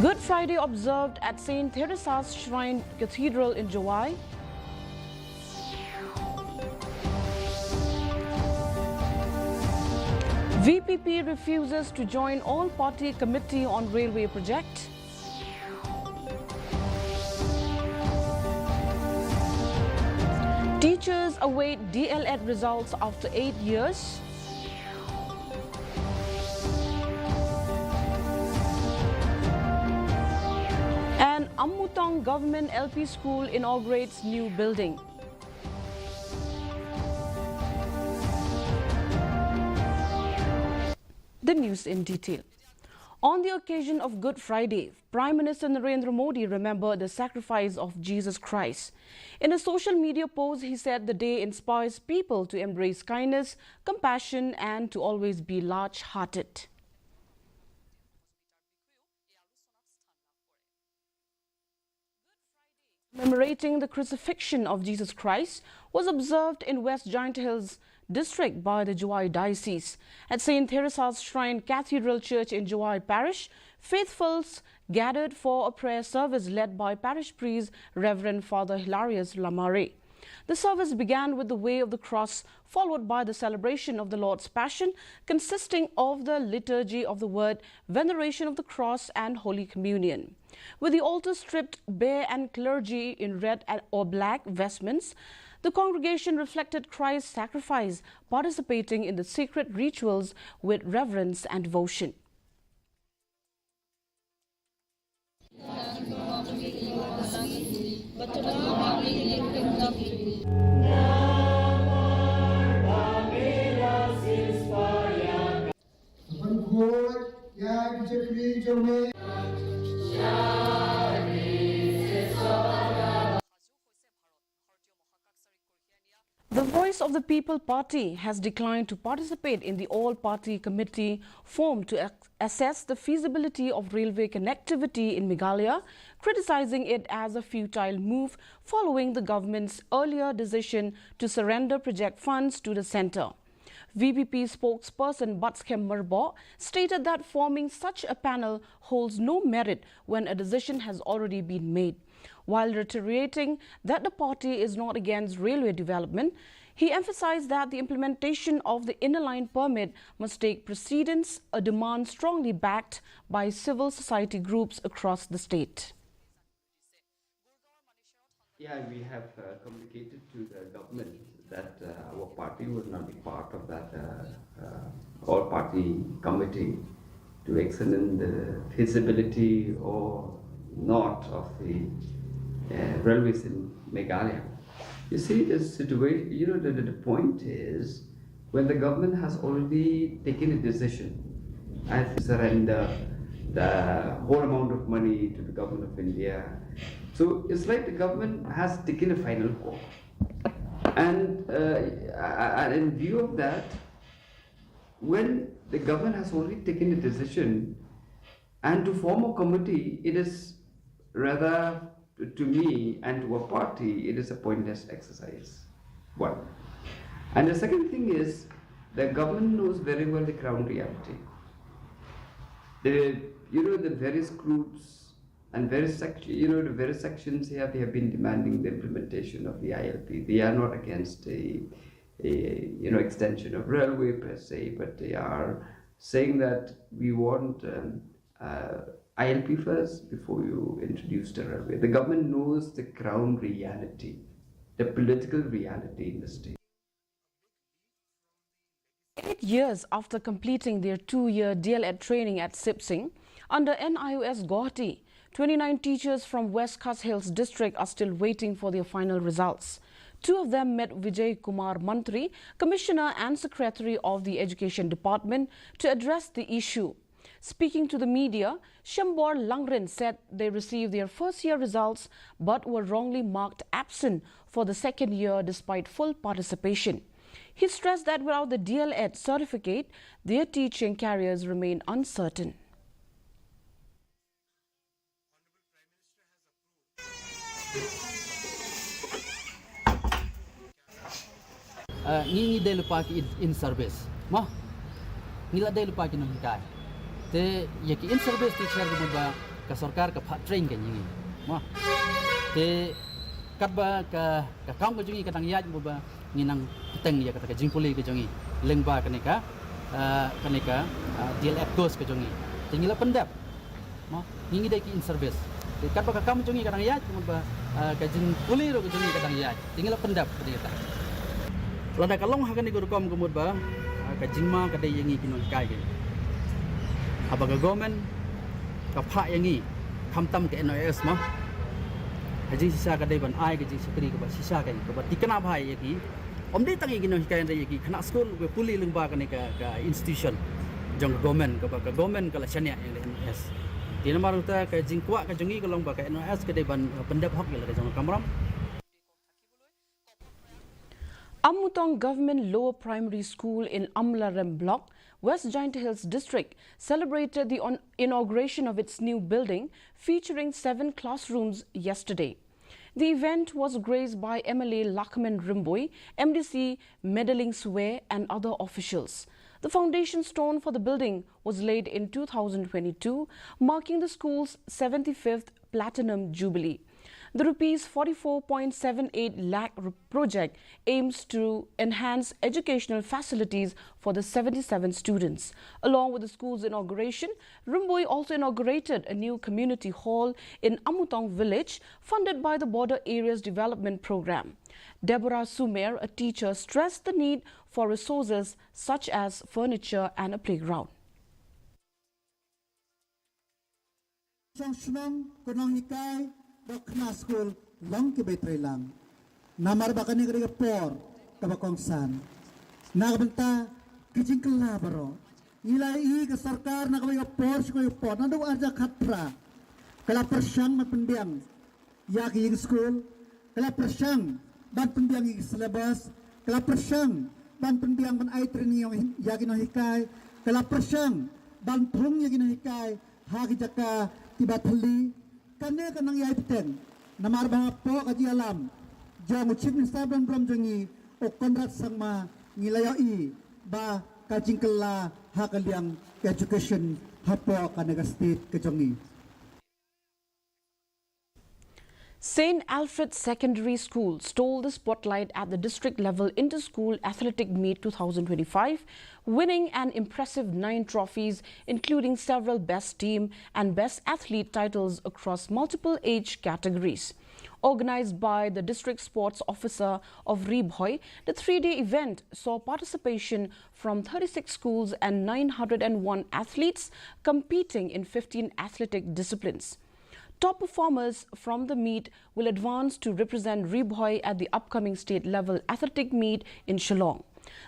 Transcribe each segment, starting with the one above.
Good Friday observed at St. Teresa's Shrine Cathedral in July. VPP refuses to join all-party committee on railway project. Teachers await DLED results after 8 years. And Ammutong Government LP School inaugurates new building. The news in detail. On the occasion of Good Friday, Prime Minister Narendra Modi remembered the sacrifice of Jesus Christ. In a social media post, he said the day inspires people to embrace kindness, compassion, and to always be large-hearted. Commemorating the crucifixion of Jesus Christ was observed in West Giant Hills district by the Juwai Diocese. At St. Teresa's Shrine Cathedral Church in Juwai Parish, faithfuls gathered for a prayer service led by parish priest Reverend Father Hilarious Lamare. The service began with the Way of the Cross, followed by the celebration of the Lord's Passion, consisting of the Liturgy of the Word, Veneration of the Cross, and Holy Communion. With the altar stripped bare and clergy in red or black vestments, the congregation reflected Christ's sacrifice, participating in the sacred rituals with reverence and devotion. The Voice of the People Party has declined to participate in the all-party committee formed to assess the feasibility of railway connectivity in Meghalaya, criticizing it as a futile move following the government's earlier decision to surrender project funds to the centre. VPP spokesperson Batskem Merbo stated that forming such a panel holds no merit when a decision has already been made. While reiterating that the party is not against railway development, he emphasized that the implementation of the inner line permit must take precedence, a demand strongly backed by civil society groups across the state. Yeah, we have communicated to the government that our party would not be part of that all-party committee to examine the feasibility or not of the railways in Meghalaya. You see, the situation, the point is, when the government has already taken a decision and surrender the whole amount of money to the government of India, so it's like the government has taken a final call. And in view of that, when the government has already taken a decision, and to form a committee, it is rather, to me and to a party, it is a pointless exercise. One. And the second thing is, the government knows very well the ground reality. The various groups and various the various sections here, they have been demanding the implementation of the ILP. They are not against a extension of railway per se, but they are saying that we want ILP first before you introduce the railway. The government knows the ground reality, the political reality in the state. 8 years after completing their 2-year DLED training at Sipsing, under NIOS Guwahati, 29 teachers from West Khas Hills district are still waiting for their final results. 2 of them met Vijay Kumar Mantri, Commissioner and Secretary of the Education Department, to address the issue. Speaking to the media, Shambor Langren said they received their first-year results but were wrongly marked absent for the second year despite full participation. He stressed that without the DLED certificate, their teaching careers remain uncertain. Ni delu paki in service, nila delu paki nung hikay. Te yaki in service teacher mo ba ka sarkar ka train ka nyingi mo te kat ba ka kam ka jungi ka tang yaj mo ba nginang teng ya ka jingpuli ka jungi lengba kanika deal actors ka jungi tingila pendap mo ngingi dai ki in service te kat ba ka kam jungi ka tang yaj mo ba ka jingpuli ro ka jungi ka tang yaj tingila pendap ka kita lada kalong ha ka ni gurkom kumud ba ka jingma ka dai yangi kinon kai ke abaga government ka pha yangi khamtam ke NOS ma haji sisa ka dai ban ai ke ji sukri ka ba sisa ka ba tikna bhai yaki omdei tangi kinon kai dai yaki khana school we puli lengba ka ni ka institution jong government ka government ka la chania yang NOS di nomor ta ka jingkwa ka jongi ka long ba ka NOS ka dai ban pendap hok ya jong kamram. Amutong Government Lower Primary School in Amlarem Block, West Giant Hills District, celebrated the inauguration of its new building, featuring 7 classrooms yesterday. The event was graced by MLA Lakman Rimboy, MDC Medaling Swe and other officials. The foundation stone for the building was laid in 2022, marking the school's 75th Platinum Jubilee. The Rs 44.78 lakh project aims to enhance educational facilities for the 77 students. Along with the school's inauguration, Rimboy also inaugurated a new community hall in Amutong village funded by the Border Areas Development Program. Deborah Sumer, a teacher, stressed the need for resources such as furniture and a playground. Dokna school long ke betray lang namar bakani kare por kabakong san nagbanta kijing kalabaro ila i ke sarkar na kabay por ko por nando arja khatra kala persyang mapendiang ya ki school kala persyang ban pendiang i syllabus kala persyang ban pendiang ban ai training ya ki no hikai kala persyang ban thung ya ki no hikai ha ki jaka tiba thali kane kanang yaipten namar bang po kaji alam jang chief minister bang bram jongi o konrat sangma ngilayo i ba kajing kala hakaliang education hapo kanaga state kajongi. St. Alfred Secondary School stole the spotlight at the district-level inter-school athletic meet 2025, winning an impressive 9 trophies, including several Best Team and Best Athlete titles across multiple age categories. Organized by the District Sports Officer of Rebhoy, the 3-day event saw participation from 36 schools and 901 athletes competing in 15 athletic disciplines. Top performers from the meet will advance to represent Rebhoy at the upcoming state-level athletic meet in Shillong.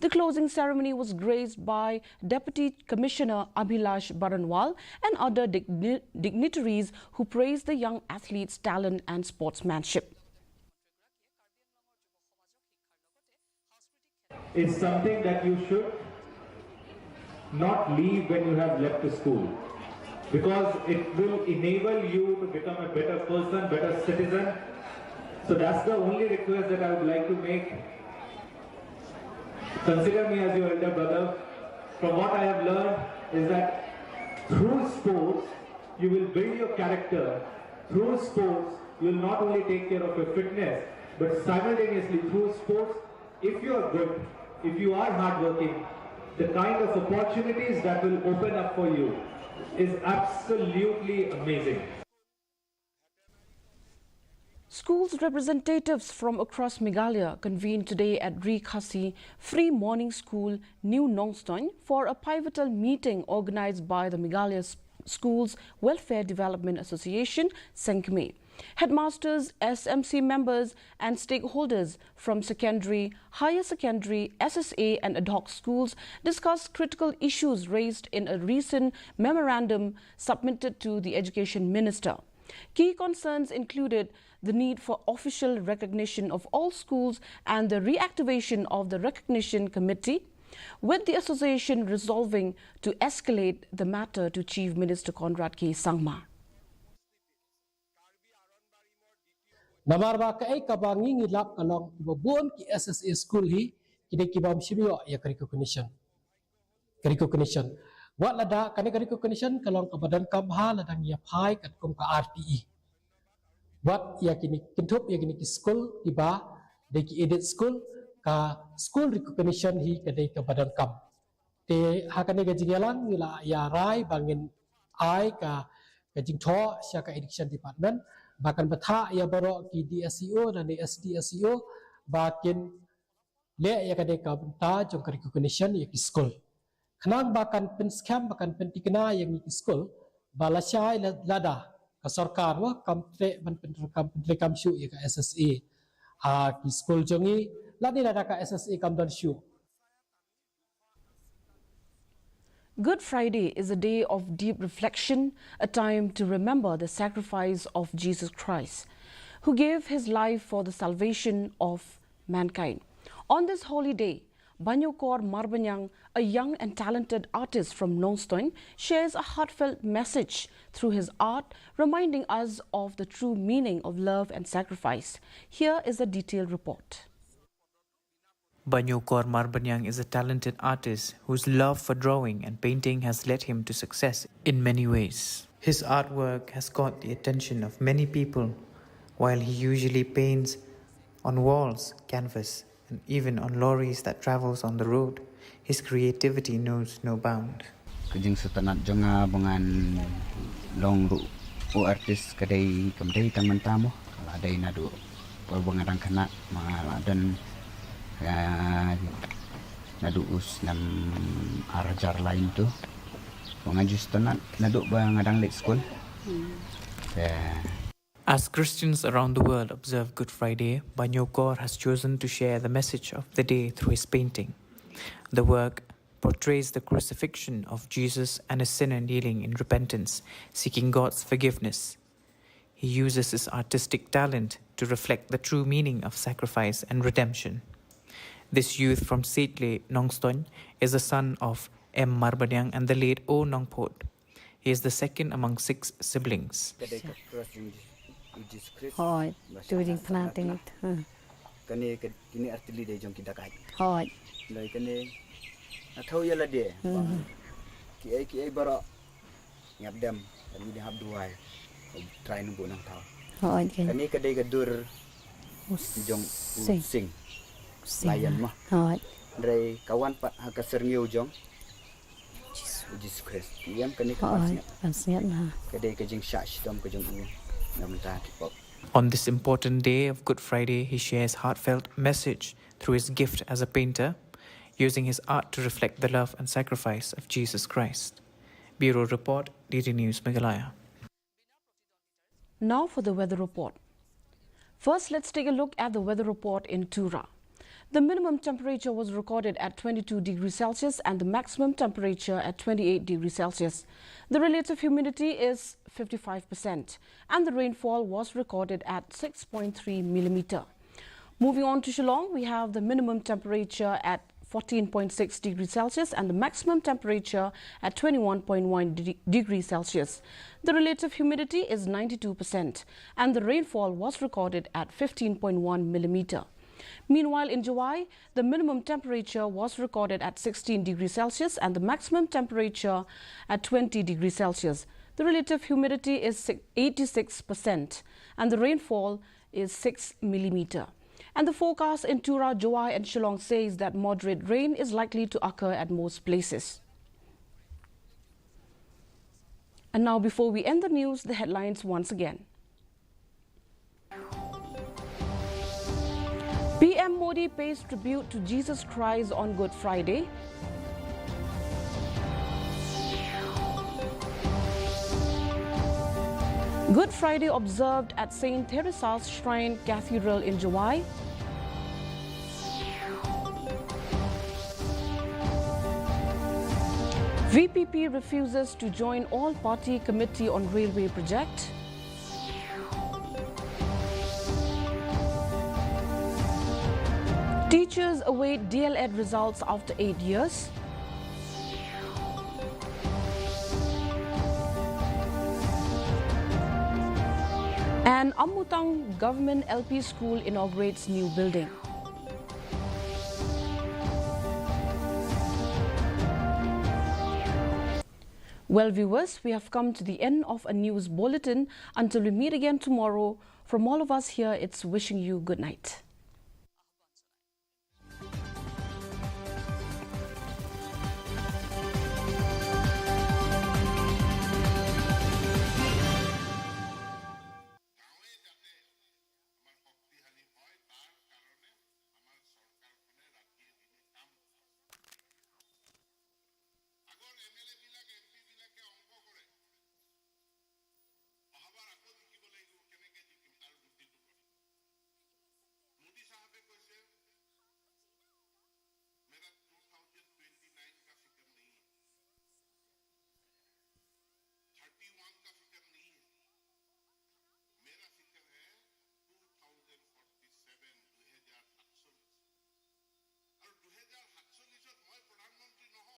The closing ceremony was graced by Deputy Commissioner Abhilash Baranwal and other dignitaries who praised the young athletes' talent and sportsmanship. It's something that you should not leave when you have left the school, because it will enable you to become a better person, better citizen. So that's the only request that I would like to make. Consider me as your elder brother. From what I have learned is that through sports, you will build your character. Through sports, you will not only take care of your fitness, but simultaneously through sports, if you are good, if you are hardworking, the kind of opportunities that will open up for you is absolutely amazing. Schools representatives from across Meghalaya convened today at Rikhasi Free Morning School, New Nongstoin, for a pivotal meeting organized by the Meghalaya Schools Welfare Development Association, SENKME. Headmasters, SMC members and stakeholders from secondary, higher secondary, SSA and ad hoc schools discussed critical issues raised in a recent memorandum submitted to the Education Minister. Key concerns included the need for official recognition of all schools and the reactivation of the recognition committee, with the association resolving to escalate the matter to Chief Minister Conrad K. Sangma. Namarba ka ay kabangi ngilap kanong ibabon ki SSA school hi kini kibam sibyo ya recognition. Wat lada kani recognition kalong ka badan kabha ladang ya phai kat kom ka RTE. Wat ya kini kintup ya kini ki school tiba de ki edit school ka school recognition hi ka de ka badan kam. Te hakane ga jingelang nila ya rai bangin ai ka jing tho sya ka education department bahkan betha ya baro ki DSEO dan SDSEO bakin le ya ka de ka benta jong ka recognition ya ki school. Kenang bahkan pen scam bahkan pen tikna yang ki school bala syai lada ka sarkar wa kamtre ban pen kam syu ya ka SSA ki school jongi lani lada ka SSA kam dan syu. Good Friday is a day of deep reflection, a time to remember the sacrifice of Jesus Christ, who gave his life for the salvation of mankind. On this holy day, Banyokor Marbanyang, a young and talented artist from Nongstoin, shares a heartfelt message through his art, reminding us of the true meaning of love and sacrifice. Here is a detailed report. Banyokor Marbanyang is a talented artist whose love for drawing and painting has led him to success in many ways. His artwork has caught the attention of many people, while he usually paints on walls, canvas, and even on lorries that travels on the road. His creativity knows no bound. Kajing sutanat jonga bangan long o artis kadai kamdai taman tamo adai nadu perbangarang kana dan nadu us nam arajar lain tu mengajus tanat nadu bangadang late school. As Christians around the world observe Good Friday, Banyokor has chosen to share the message of the day through his painting. The work portrays the crucifixion of Jesus and a sinner kneeling in repentance, seeking God's forgiveness. He uses his artistic talent to reflect the true meaning of sacrifice and redemption. This youth from Setle, Nongstoin, is the son of M. Marbanyang and the late O. Nongpot. He is the second among 6 siblings. Hoi, doing planting it. Kani kini artili de jong kita kai. Hoi. Lai kani atau ya la de. Ki ai bara ngap dam kami di hab duai. Try nunggu nang tau. Hoi. Kani kadai gadur jong sing. Layan mah. Hoi. Dari kawan pat hakasir ngiu jong. Jesus Christ. Yang kani kapan siap nah. Kadai kajing syash dom kajong u. On this important day of Good Friday, he shares heartfelt message through his gift as a painter, using his art to reflect the love and sacrifice of Jesus Christ. Bureau Report, DD News, Meghalaya. Now for the weather report. First, let's take a look at the weather report in Tura. The minimum temperature was recorded at 22 degrees Celsius and the maximum temperature at 28 degrees Celsius. The relative humidity is 55% and the rainfall was recorded at 6.3 millimeter. Moving on to Shillong, we have the minimum temperature at 14.6 degrees Celsius and the maximum temperature at 21.1 degrees Celsius. The relative humidity is 92% and the rainfall was recorded at 15.1 millimeter. Meanwhile, in July, the minimum temperature was recorded at 16 degrees Celsius and the maximum temperature at 20 degrees Celsius. The relative humidity is 86% and the rainfall is 6 millimeter. And the forecast in Tura, July and Shillong says that moderate rain is likely to occur at most places. And now, before we end the news, the headlines once again. PM Modi pays tribute to Jesus Christ on Good Friday. Good Friday observed at St. Teresa's Shrine Cathedral in July. VPP refuses to join all-party committee on railway project. Teachers await DL-Ed results after 8 years. And Amutang Government LP School inaugurates new building. Well, viewers, we have come to the end of a news bulletin. Until we meet again tomorrow, from all of us here, it's wishing you good night.